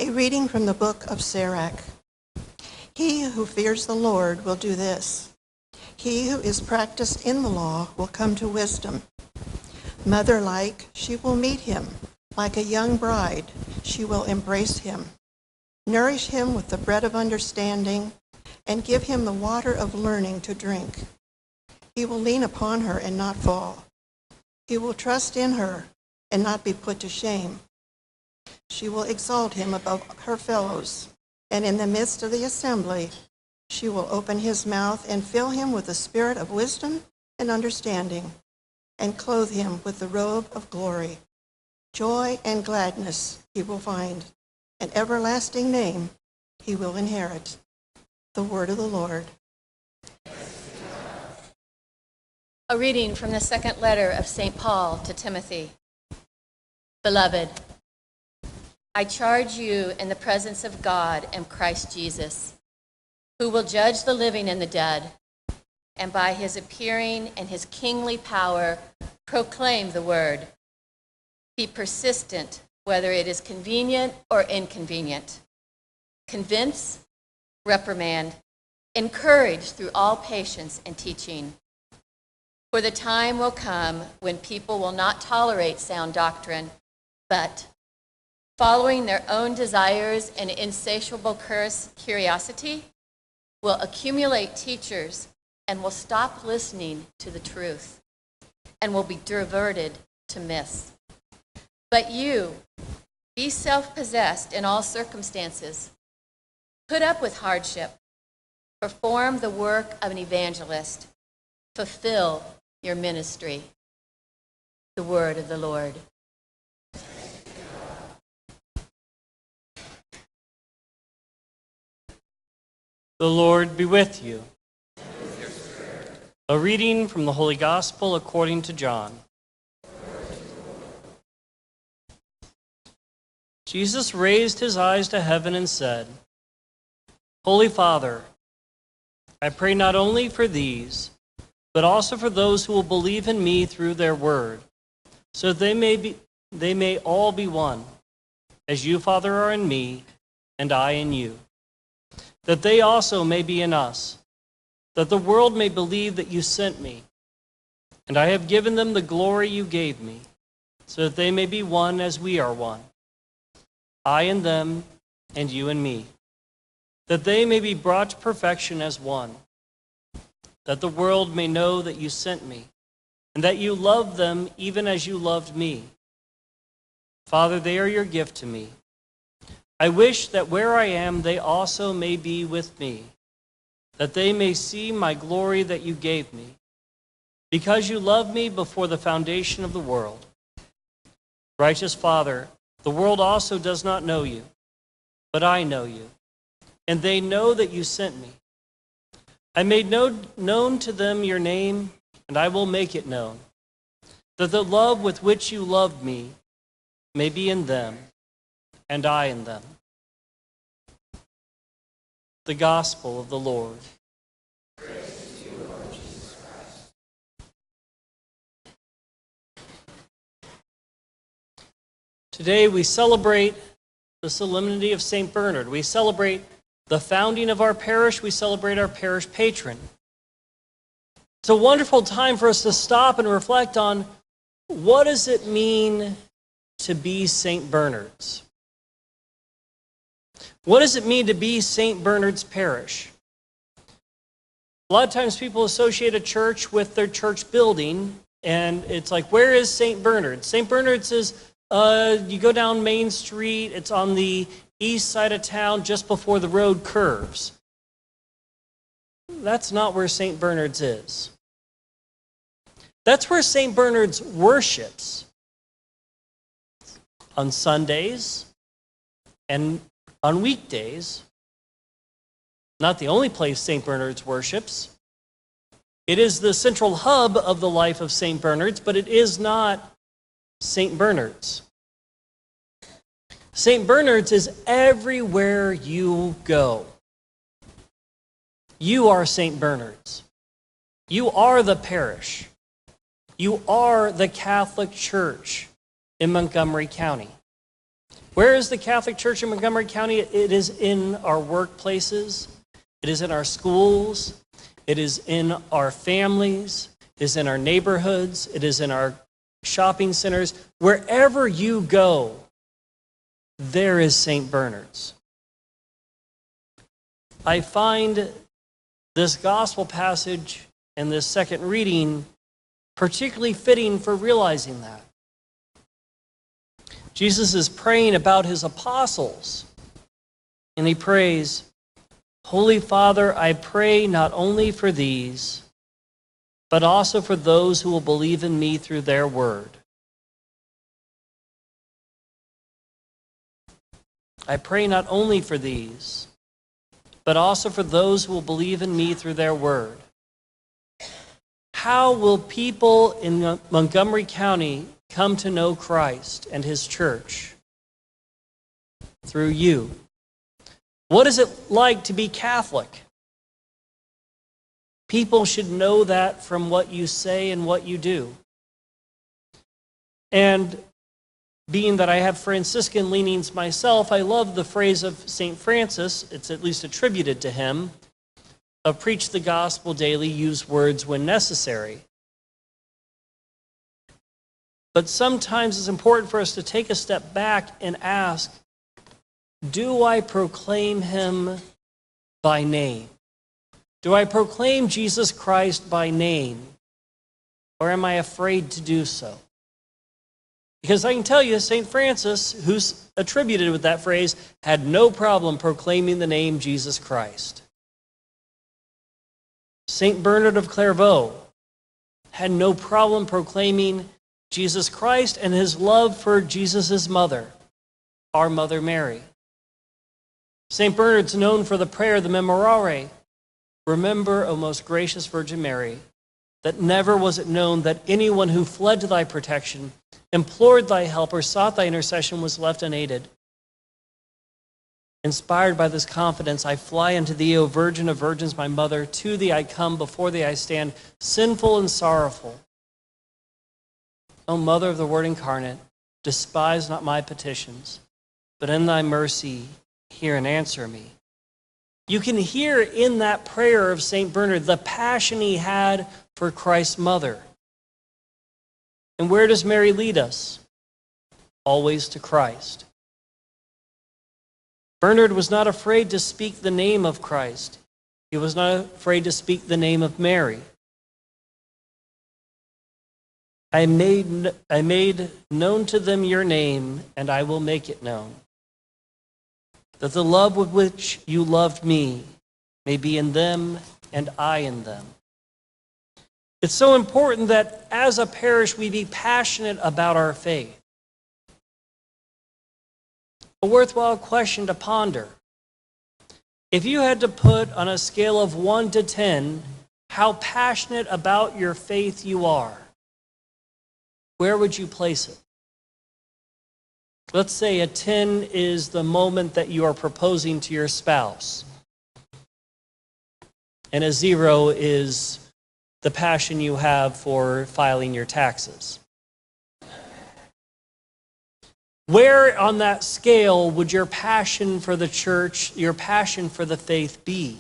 A reading from the book of Sirach. He who fears the Lord will do this. He who is practiced in the law will come to wisdom. Mother-like, she will meet him. Like a young bride, she will embrace him. Nourish him with the bread of understanding, and give him the water of learning to drink. He will lean upon her and not fall. He will trust in her and not be put to shame. She will exalt him above her fellows, and in the midst of the assembly, she will open his mouth and fill him with the spirit of wisdom and understanding, and clothe him with the robe of glory. Joy and gladness he will find, an everlasting name he will inherit. The word of the Lord. A reading from the second letter of St. Paul to Timothy. Beloved, I charge you in the presence of God and Christ Jesus, who will judge the living and the dead, and by his appearing and his kingly power proclaim the word. Be persistent, whether it is convenient or inconvenient. Convince, reprimand, encourage through all patience and teaching. For the time will come when people will not tolerate sound doctrine, but following their own desires and insatiable curiosity, will accumulate teachers and will stop listening to the truth and will be diverted to myths. But you, be self-possessed in all circumstances. Put up with hardship. Perform the work of an evangelist. Fulfill your ministry. The word of the Lord. The Lord be with you. A reading from the Holy Gospel according to John. Jesus raised his eyes to heaven and said, Holy Father, I pray not only for these, but also for those who will believe in me through their word, so that they may all be one, as you, Father, are in me, and I in you, that they also may be in us, that the world may believe that you sent me. And I have given them the glory you gave me, so that they may be one as we are one, I and them, and you and me, that they may be brought to perfection as one, that the world may know that you sent me, and that you love them even as you loved me. Father, they are your gift to me. I wish that where I am, they also may be with me, that they may see my glory that you gave me, because you loved me before the foundation of the world. Righteous Father, the world also does not know you, but I know you, and they know that you sent me. I made known to them your name, and I will make it known, that the love with which you loved me may be in them, and I in them. The Gospel of the Lord. Praise to you, Lord Jesus Christ. Today we celebrate the solemnity of St. Bernard. We celebrate the founding of our parish. We celebrate our parish patron. It's a wonderful time for us to stop and reflect on what does it mean to be St. Bernard's? What does it mean to be St. Bernard's parish? A lot of times people associate a church with their church building, and it's like, where is St. Bernard's? St. Bernard's is, you go down Main Street, it's on the east side of town just before the road curves. That's not where St. Bernard's is. That's where St. Bernard's worships. On Sundays and on weekdays. Not the only place St. Bernard's worships. It is the central hub of the life of St. Bernard's, but it is not St. Bernard's. St. Bernard's is everywhere you go. You are St. Bernard's. You are the parish. You are the Catholic Church in Montgomery County. Where is the Catholic Church in Montgomery County? It is in our workplaces. It is in our schools. It is in our families. It is in our neighborhoods. It is in our shopping centers. Wherever you go, there is St. Bernard's. I find this gospel passage and this second reading particularly fitting for realizing that. Jesus is praying about his apostles, and he prays, Holy Father, I pray not only for these, but also for those who will believe in me through their word. I pray not only for these, but also for those who will believe in me through their word. How will people in Montgomery County come to know Christ and his church? Through you. What is it like to be Catholic? People should know that from what you say and what you do. And being that I have Franciscan leanings myself, I love the phrase of St. Francis, it's at least attributed to him, of preach the gospel daily, use words when necessary. But sometimes it's important for us to take a step back and ask, do I proclaim him by name? Do I proclaim Jesus Christ by name? Or am I afraid to do so? Because I can tell you, St. Francis, who's attributed with that phrase, had no problem proclaiming the name Jesus Christ. St. Bernard of Clairvaux had no problem proclaiming Jesus Christ and his love for Jesus' mother, our Mother Mary. St. Bernard's known for the prayer, the Memorare. Remember, O most gracious Virgin Mary, that never was it known that anyone who fled to thy protection, implored thy help, or sought thy intercession was left unaided. Inspired by this confidence, I fly unto thee, O Virgin of Virgins, my mother. To thee I come, before thee I stand, sinful and sorrowful. O Mother of the Word incarnate, despise not my petitions, but in thy mercy hear and answer me. You can hear in that prayer of St. Bernard the passion he had for Christ's mother. And where does Mary lead us? Always to Christ. Bernard was not afraid to speak the name of Christ. He was not afraid to speak the name of Mary. I made known to them your name, and I will make it known, that the love with which you loved me may be in them and I in them. It's so important that as a parish we be passionate about our faith. A worthwhile question to ponder. If you had to put on a scale of 1 to 10 how passionate about your faith you are, where would you place it? Let's say a 10 is the moment that you are proposing to your spouse, and a 0 is the passion you have for filing your taxes. Where on that scale would your passion for the church, your passion for the faith be?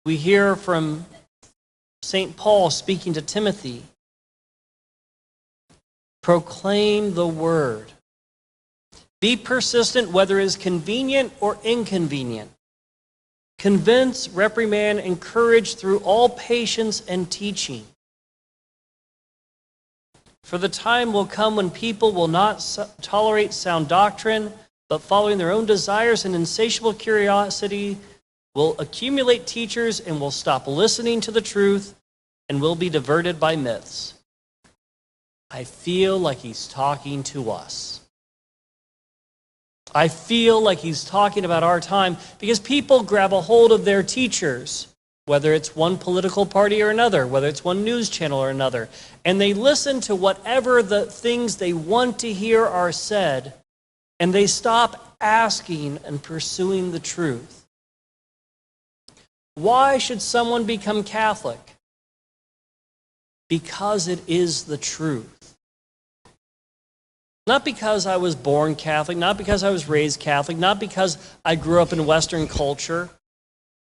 We hear from St. Paul speaking to Timothy, proclaim the word. Be persistent whether it is convenient or inconvenient. Convince, reprimand, encourage through all patience and teaching. For the time will come when people will not tolerate sound doctrine, but following their own desires and insatiable curiosity will accumulate teachers and will stop listening to the truth and will be diverted by myths. I feel like he's talking to us. I feel like he's talking about our time because people grab a hold of their teachers, whether it's one political party or another, whether it's one news channel or another, and they listen to whatever the things they want to hear are said, and they stop asking and pursuing the truth. Why should someone become Catholic? because it is the truth. Not because I was born Catholic, not because I was raised Catholic, not because I grew up in Western culture.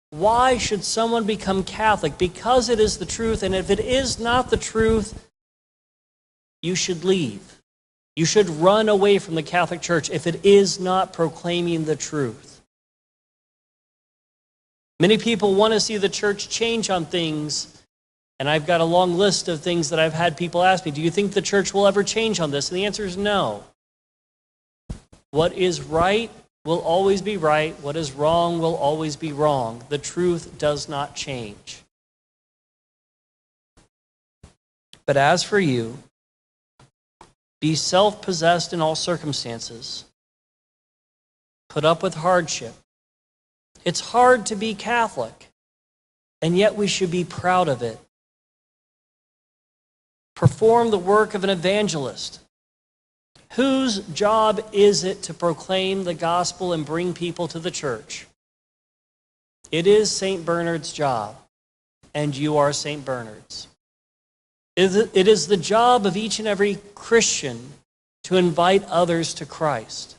Why should someone become Catholic? Because it is the truth, and if it is not the truth, you should leave. You should run away from the Catholic Church if it is not proclaiming the truth. Many people want to see the church change on things, and I've got a long list of things that I've had people ask me, do you think the church will ever change on this? And the answer is no. What is right will always be right. What is wrong will always be wrong. The truth does not change. But as for you, be self-possessed in all circumstances. Put up with hardship. It's hard to be Catholic, and yet we should be proud of it. Perform the work of an evangelist. Whose job is it to proclaim the gospel and bring people to the church? It is St. Bernard's job, and you are St. Bernard's. It is the job of each and every Christian to invite others to Christ.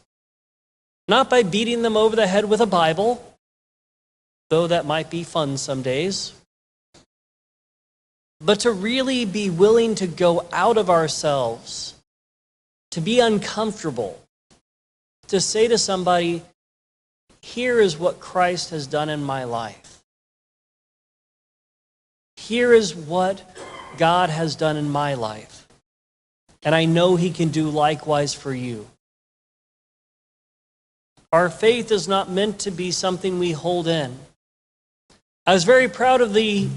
Not by beating them over the head with a Bible, though that might be fun some days, but to really be willing to go out of ourselves, to be uncomfortable, to say to somebody, here is what Christ has done in my life. Here is what God has done in my life. And I know He can do likewise for you. Our faith is not meant to be something we hold in. I was very proud of the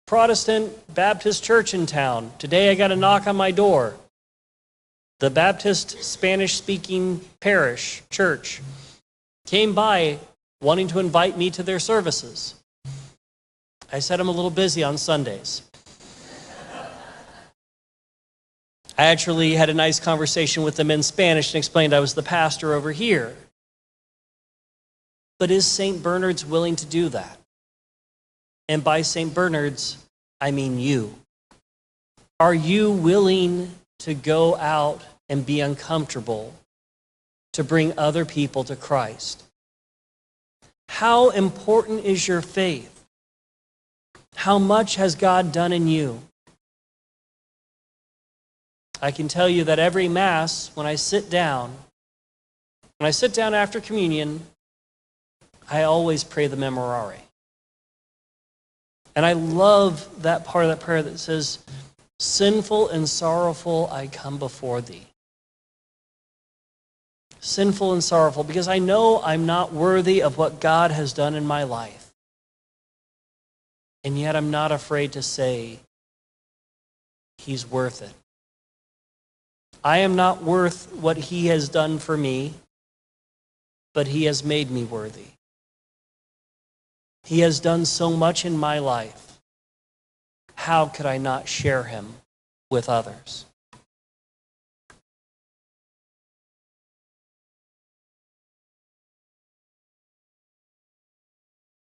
Protestant Baptist church in town. Today I got a knock on my door. The Baptist Spanish-speaking parish church came by wanting to invite me to their services. I said I'm a little busy on Sundays. I actually had a nice conversation with them in Spanish and explained I was the pastor over here. But is St. Bernard's willing to do that? And by St. Bernard's, I mean you. Are you willing to go out and be uncomfortable to bring other people to Christ? How important is your faith? How much has God done in you? I can tell you that every Mass, when I sit down after communion, I always pray the Memorare. And I love that part of that prayer that says, sinful and sorrowful I come before thee. Sinful and sorrowful, because I know I'm not worthy of what God has done in my life. And yet I'm not afraid to say, He's worth it. I am not worth what He has done for me, but He has made me worthy. He has done so much in my life. How could I not share Him with others?